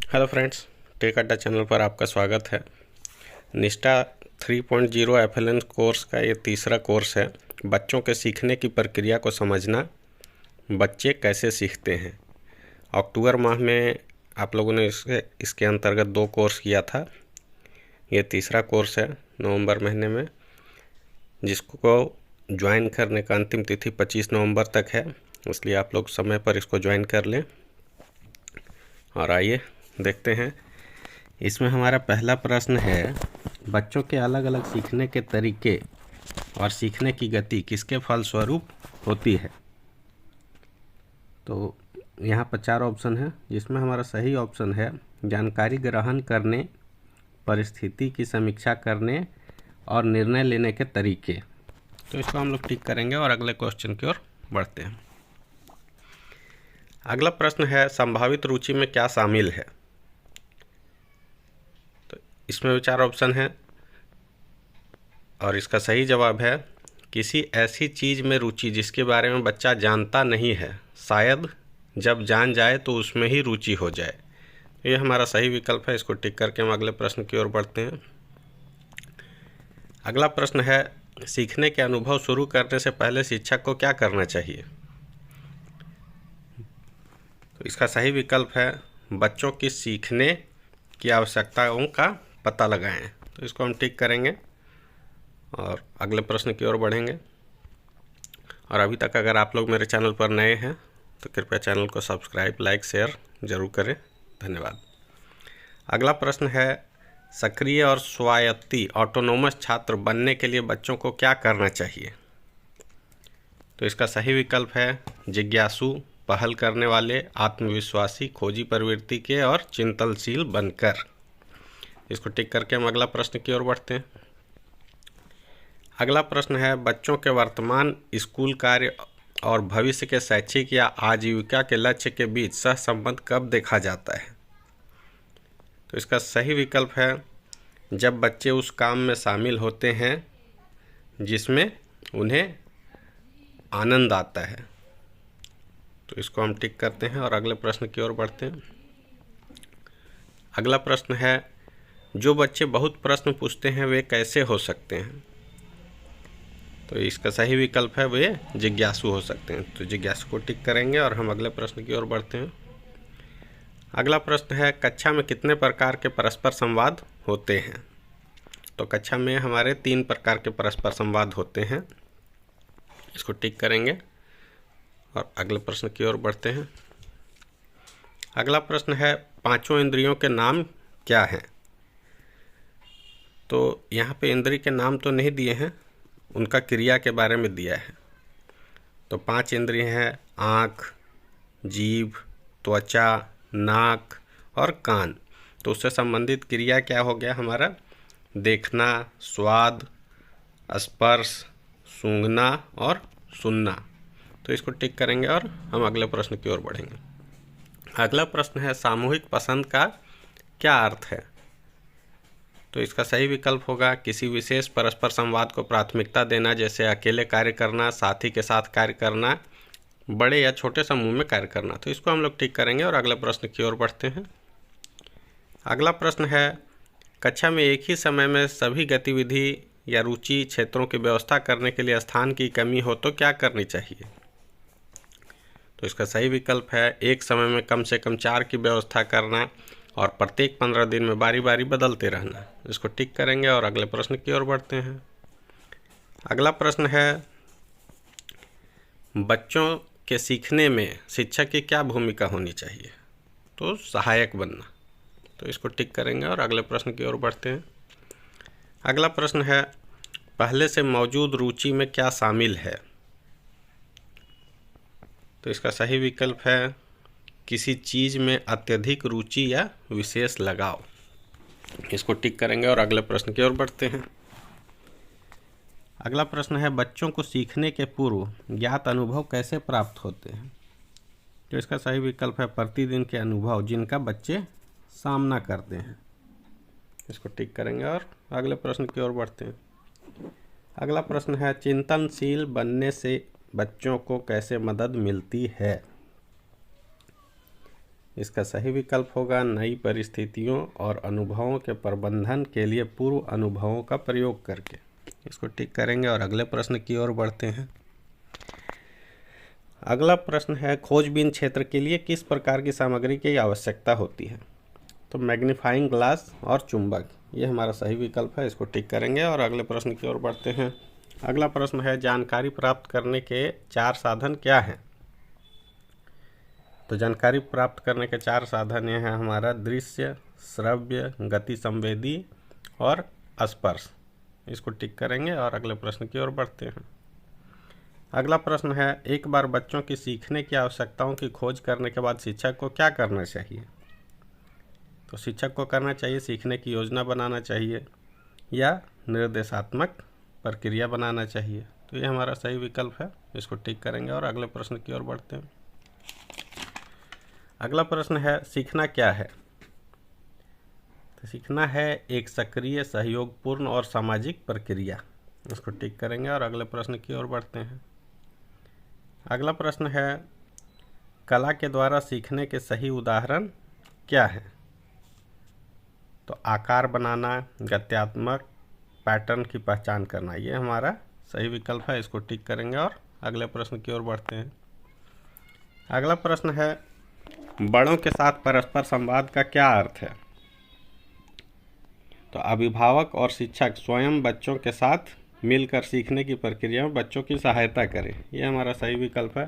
Hello friends, take अड्डा channel पर आपका स्वागत है। निष्ठा 3.0 FLN कोर्स का ये तीसरा कोर्स है। बच्चों के सीखने की प्रक्रिया को समझना, बच्चे कैसे सीखते हैं। अक्टूबर माह में आप लोगों ने इसके अंतर्गत 2 कोर्स किया था। ये तीसरा कोर्स है नवंबर महीने में, जिसको ज्वाइन करने का अंतिम तिथि 25 नवंबर तक है, इसलिए आप लोग समय पर इसको ज्वाइन कर लें। और आइए देखते हैं। इसमें हमारा पहला प्रश्न है, बच्चों के अलग अलग सीखने के तरीके और सीखने की गति किसके फलस्वरूप होती है। तो यहाँ पर 4 ऑप्शन है, जिसमें हमारा सही ऑप्शन है जानकारी ग्रहण करने, परिस्थिति की समीक्षा करने और निर्णय लेने के तरीके। तो इसको हम लोग टिक करेंगे और अगले क्वेश्चन की ओर बढ़ते हैं। अगला प्रश्न है, संभावित रुचि में क्या शामिल है। तो इसमें भी 4 ऑप्शन है और इसका सही जवाब है किसी ऐसी चीज़ में रुचि जिसके बारे में बच्चा जानता नहीं है, शायद जब जान जाए तो उसमें ही रुचि हो जाए। ये हमारा सही विकल्प है। इसको टिक करके हम अगले प्रश्न की ओर बढ़ते हैं। अगला प्रश्न है, सीखने के अनुभव शुरू करने से पहले शिक्षक को क्या करना चाहिए। तो इसका सही विकल्प है बच्चों की सीखने की आवश्यकताओं का पता लगाएं। तो इसको हम टिक करेंगे और अगले प्रश्न की ओर बढ़ेंगे। और अभी तक अगर आप लोग मेरे चैनल पर नए हैं तो कृपया चैनल को सब्सक्राइब, लाइक, शेयर ज़रूर करें। धन्यवाद। अगला प्रश्न है, सक्रिय और स्वायत्ती ऑटोनोमस छात्र बनने के लिए बच्चों को क्या करना चाहिए। तो इसका सही विकल्प है जिज्ञासु, पहल करने वाले, आत्मविश्वासी, खोजी प्रवृत्ति के और चिंतनशील बनकर। इसको टिक करके हम अगला प्रश्न की ओर बढ़ते हैं। अगला प्रश्न है, बच्चों के वर्तमान स्कूल कार्य और भविष्य के शैक्षिक या आजीविका के लक्ष्य के बीच सहसंबंध कब देखा जाता है। तो इसका सही विकल्प है जब बच्चे उस काम में शामिल होते हैं जिसमें उन्हें आनंद आता है। तो इसको हम टिक करते हैं और अगले प्रश्न की ओर बढ़ते हैं। अगला प्रश्न है, जो बच्चे बहुत प्रश्न पूछते हैं वे कैसे हो सकते हैं। तो इसका सही विकल्प है वे जिज्ञासु हो सकते हैं। तो जिज्ञासु को टिक करेंगे और हम अगले प्रश्न की ओर बढ़ते हैं। अगला प्रश्न है, कक्षा में कितने प्रकार के परस्पर संवाद होते हैं। तो कक्षा में हमारे 3 प्रकार के परस्पर संवाद होते हैं। इसको टिक करेंगे और अगले प्रश्न की ओर बढ़ते हैं। अगला प्रश्न है, 5 इंद्रियों के नाम क्या हैं। तो यहाँ पे इंद्रिय के नाम तो नहीं दिए हैं, उनका क्रिया के बारे में दिया है। तो 5 इंद्रिय हैं, आँख, जीभ, त्वचा, नाक और कान। तो उससे संबंधित क्रिया क्या हो गया हमारा, देखना, स्वाद, स्पर्श, सूंघना और सुनना। तो इसको टिक करेंगे और हम अगले प्रश्न की ओर बढ़ेंगे। अगला प्रश्न है, सामूहिक पसंद का क्या अर्थ है। तो इसका सही विकल्प होगा किसी विशेष परस्पर संवाद को प्राथमिकता देना, जैसे अकेले कार्य करना, साथी के साथ कार्य करना, बड़े या छोटे समूह में कार्य करना। तो इसको हम लोग टिक करेंगे और अगले प्रश्न की ओर बढ़ते हैं। अगला प्रश्न है, कक्षा में एक ही समय में सभी गतिविधि या रुचि क्षेत्रों की व्यवस्था करने के लिए स्थान की कमी हो तो क्या करनी चाहिए। तो इसका सही विकल्प है एक समय में कम से कम 4 की व्यवस्था करना और प्रत्येक 15 दिन में बारी बारी बदलते रहना। इसको टिक करेंगे और अगले प्रश्न की ओर बढ़ते हैं। अगला प्रश्न है, बच्चों के सीखने में शिक्षक की क्या भूमिका होनी चाहिए। तो सहायक बनना। तो इसको टिक करेंगे और अगले प्रश्न की ओर बढ़ते हैं। अगला प्रश्न है, पहले से मौजूद रुचि में क्या शामिल है। तो इसका सही विकल्प है किसी चीज़ में अत्यधिक रुचि या विशेष लगाव। इसको टिक करेंगे और अगले प्रश्न की ओर बढ़ते हैं। अगला प्रश्न है, बच्चों को सीखने के पूर्व ज्ञात अनुभव कैसे प्राप्त होते हैं। तो इसका सही विकल्प है प्रतिदिन के अनुभव जिनका बच्चे सामना करते हैं। इसको टिक करेंगे और अगले प्रश्न की ओर बढ़ते हैं। अगला प्रश्न है, चिंतनशील बनने से बच्चों को कैसे मदद मिलती है। इसका सही विकल्प होगा नई परिस्थितियों और अनुभवों के प्रबंधन के लिए पूर्व अनुभवों का प्रयोग करके। इसको टिक करेंगे और अगले प्रश्न की ओर बढ़ते हैं। अगला प्रश्न है खोजबीन क्षेत्र के लिए किस प्रकार की सामग्री की आवश्यकता होती है? तो मैग्नीफाइंग ग्लास और चुंबक, ये हमारा सही विकल्प है। इसको टिक करेंगे और अगले प्रश्न की ओर बढ़ते हैं। अगला प्रश्न है जानकारी प्राप्त करने के 4 साधन क्या हैं? तो जानकारी प्राप्त करने के 4 साधन ये हैं हमारा दृश्य, श्रव्य, गति संवेदी और स्पर्श। इसको टिक करेंगे और अगले प्रश्न की ओर बढ़ते हैं। अगला प्रश्न है एक बार बच्चों की सीखने की आवश्यकताओं की खोज करने के बाद शिक्षक को क्या करना चाहिए? तो शिक्षक को करना चाहिए सीखने की योजना बनाना चाहिए या निर्देशात्मक प्रक्रिया बनाना चाहिए। तो ये हमारा सही विकल्प है। इसको टिक करेंगे और अगले प्रश्न की ओर बढ़ते हैं। अगला प्रश्न है सीखना क्या है? तो सीखना है एक सक्रिय, सहयोगपूर्ण और सामाजिक प्रक्रिया। इसको टिक करेंगे और अगले प्रश्न की ओर बढ़ते हैं। अगला प्रश्न है कला के द्वारा सीखने के सही उदाहरण क्या है? तो आकार बनाना, गत्यात्मक पैटर्न की पहचान करना, ये हमारा सही विकल्प है। इसको टिक करेंगे और अगले प्रश्न की ओर बढ़ते हैं। अगला प्रश्न है बड़ों के साथ परस्पर संवाद का क्या अर्थ है? तो अभिभावक और शिक्षक स्वयं बच्चों के साथ मिलकर सीखने की प्रक्रिया में बच्चों की सहायता करें, ये हमारा सही विकल्प है।